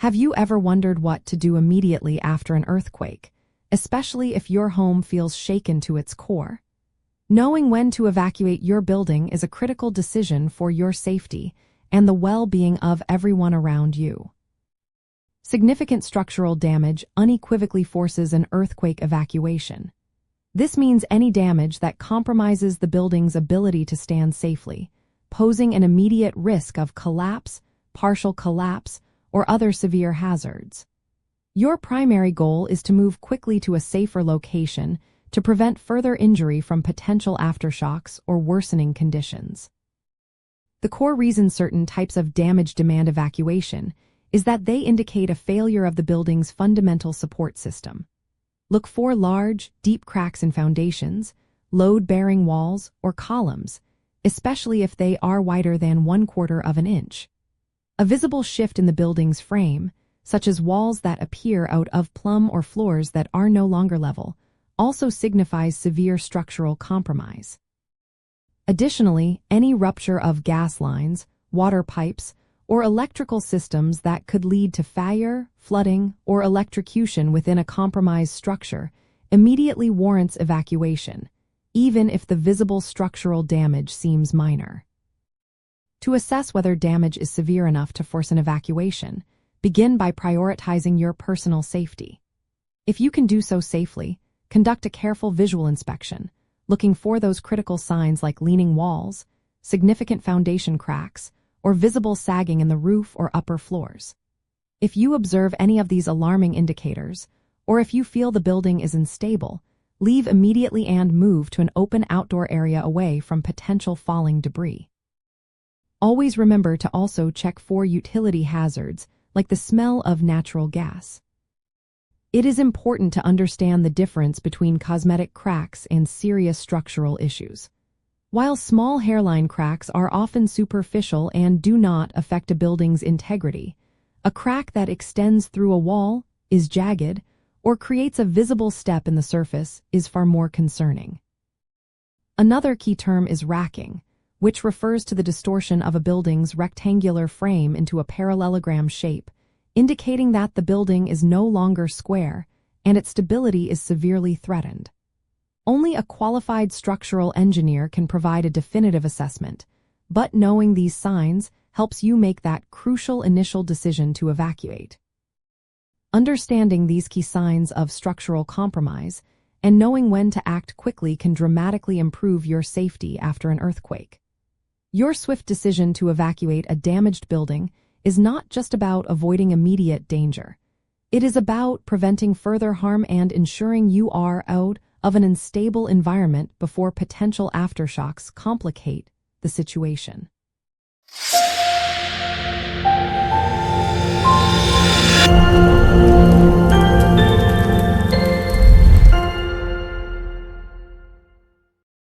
Have you ever wondered what to do immediately after an earthquake, especially if your home feels shaken to its core? Knowing when to evacuate your building is a critical decision for your safety and the well-being of everyone around you. Significant structural damage unequivocally forces an earthquake evacuation. This means any damage that compromises the building's ability to stand safely, posing an immediate risk of collapse, partial collapse, or other severe hazards. Your primary goal is to move quickly to a safer location to prevent further injury from potential aftershocks or worsening conditions. The core reason certain types of damage demand evacuation is that they indicate a failure of the building's fundamental support system. Look for large, deep cracks in foundations, load-bearing walls, or columns, especially if they are wider than 1/4 of an inch. A visible shift in the building's frame, such as walls that appear out of plumb or floors that are no longer level, also signifies severe structural compromise. Additionally, any rupture of gas lines, water pipes, or electrical systems that could lead to fire, flooding, or electrocution within a compromised structure immediately warrants evacuation, even if the visible structural damage seems minor. To assess whether damage is severe enough to force an evacuation, begin by prioritizing your personal safety. If you can do so safely, conduct a careful visual inspection, looking for those critical signs like leaning walls, significant foundation cracks, or visible sagging in the roof or upper floors. If you observe any of these alarming indicators, or if you feel the building is unstable, leave immediately and move to an open outdoor area away from potential falling debris. Always remember to also check for utility hazards like the smell of natural gas. It is important to understand the difference between cosmetic cracks and serious structural issues. While small hairline cracks are often superficial and do not affect a building's integrity, a crack that extends through a wall, is jagged, or creates a visible step in the surface is far more concerning. Another key term is racking, which refers to the distortion of a building's rectangular frame into a parallelogram shape, indicating that the building is no longer square and its stability is severely threatened. Only a qualified structural engineer can provide a definitive assessment, but knowing these signs helps you make that crucial initial decision to evacuate. Understanding these key signs of structural compromise and knowing when to act quickly can dramatically improve your safety after an earthquake. Your swift decision to evacuate a damaged building is not just about avoiding immediate danger. It is about preventing further harm and ensuring you are out of an unstable environment before potential aftershocks complicate the situation.